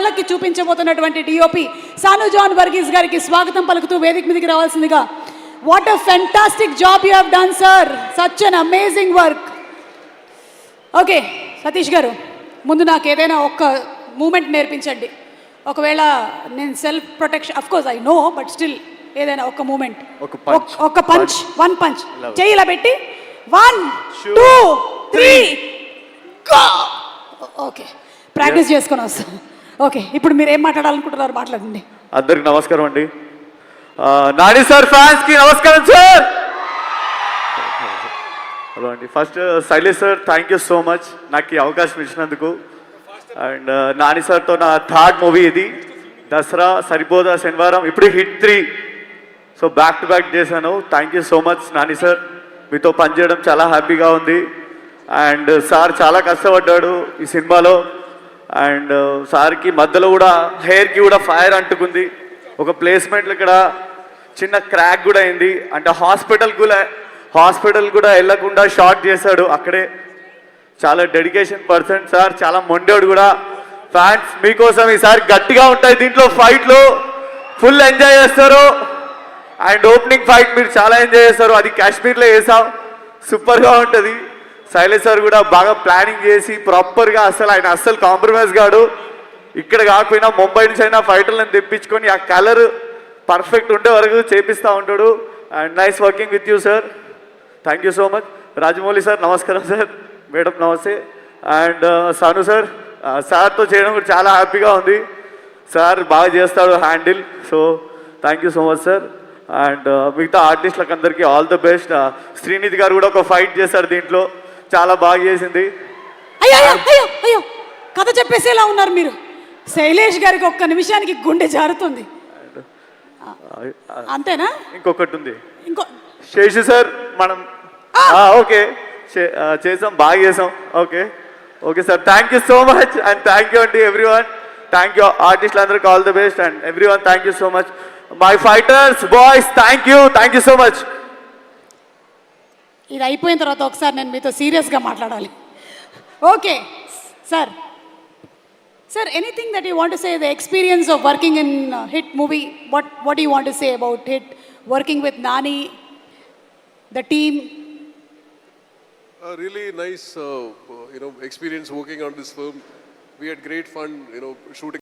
కళ్ళకి చూపించబోతున్నటువంటి డిఓపి సాను జాన్ వర్గీస్ గారికి స్వాగతం పలుకుతూ వేదిక మీదకి రావాల్సిందిగా. What a fantastic job you have done sir, such an amazing work. Okay Satish గారు, ముందు నాకు ఏదైనా ఒక్క మూమెంట్ నేర్పించండి. ఒకవేళ నేను self protection, of course I know, but still ఏదైనా ఒక్క మూమెంట్, ఒక పంచ్, వన్ పంచ్ చెయ్యి ఇలా పెట్టి 1 2 3 గో. ఓకే, ప్రాక్టీస్ చేసుకొని వస్తాను. ఓకే, ఇప్పుడు మీరు ఏం మాట్లాడాలనుకుంటున్నారు మాట్లాడండి. అందరికి నమస్కారం అండి. నాని సార్ ఫ్యాన్స్ కి నమస్కారం సార్. హలో అండి. First Shailesh sir, thank you so much నాకు ఈ అవకాశం ఇచ్చినందుకు. అండ్ నాని సార్తో నా థర్డ్ మూవీ ఇది. దసరా, సరిపోదా, శనివారం, ఇప్పుడు hit 3. So back to back చేశాను. Thank you so much Nani sir, మీతో పనిచేయడం చాలా హ్యాపీగా ఉంది. అండ్ సార్ చాలా కష్టపడ్డాడు ఈ సినిమాలో. అండ్ సార్కి మధ్యలో కూడా హెయిర్కి కూడా ఫైర్ అంటుకుంది. ఒక ప్లేస్మెంట్లు ఇక్కడ చిన్న క్రాక్ కూడా అయింది. అంటే హాస్పిటల్ కూడా వెళ్ళకుండా షార్ట్ చేశాడు అక్కడే. చాలా డెడికేషన్ పర్సన్ సార్, చాలా మొండోడు కూడా. ఫ్యాన్స్ మీకోసం ఈసారి గట్టిగా ఉంటాయి. దీంట్లో ఫైట్లు ఫుల్ ఎంజాయ్ చేస్తారు. అండ్ ఓపెనింగ్ ఫైట్ మీరు చాలా ఎంజాయ్ చేస్తారు. అది కాశ్మీర్లో వేసాం, సూపర్గా ఉంటుంది. శైలేష్ సార్ కూడా బాగా ప్లానింగ్ చేసి ప్రాపర్గా, ఆయన అస్సలు కాంప్రమైజ్ కాడు. ఇక్కడ కాకపోయినా ముంబై నుంచి అయినా ఫైటర్లను తెప్పించుకొని ఆ కలర్ పర్ఫెక్ట్ ఉండే వరకు చేపిస్తూ ఉంటాడు. And nice working with you sir, thank you so much. Rajamouli sir నమస్కారం సార్, మేడం నమస్తే. అండ్ సాను సార్, సార్తో చేయడం కూడా చాలా హ్యాపీగా ఉంది. సార్ బాగా చేస్తాడు handle. So thank you so much sir. And మిగతా ఆర్టిస్టులకు అందరికీ ఆల్ ద బెస్ట్. శ్రీనిధి గారు కూడా ఒక ఫైట్ చేశారు దీంట్లో, చాలా బాగా చేసింది. అయ్యో అయ్యో అయ్యో, కథ చెప్పేసేలా ఉన్నారు మీరు. శైలేష్ గారికి ఒక్క నిమిషానికి గుండె జారుతుంది. అంతేనా? ఇంకొకటి ఉంది, శేషు సార్. మనం ఓకే చేసాం, బాగా చేసాం. Okay okay sir, thank you so much. And thank you అండి ఎవ్రీవన్. థ్యాంక్ యూ ఆర్టిస్టులు అందరికి all the best. And everyone thank you so much. My fighters boys, thank you so much. ఇది అయిపోయిన తర్వాత ఒకసారి నేను మీతో సీరియస్గా మాట్లాడాలి. Okay sir, sir anything that you want to say, the experience of working in hit movie, what do you want to say about hit, working with Nani, the team? Really nice experience working on this film. We had great fun shooting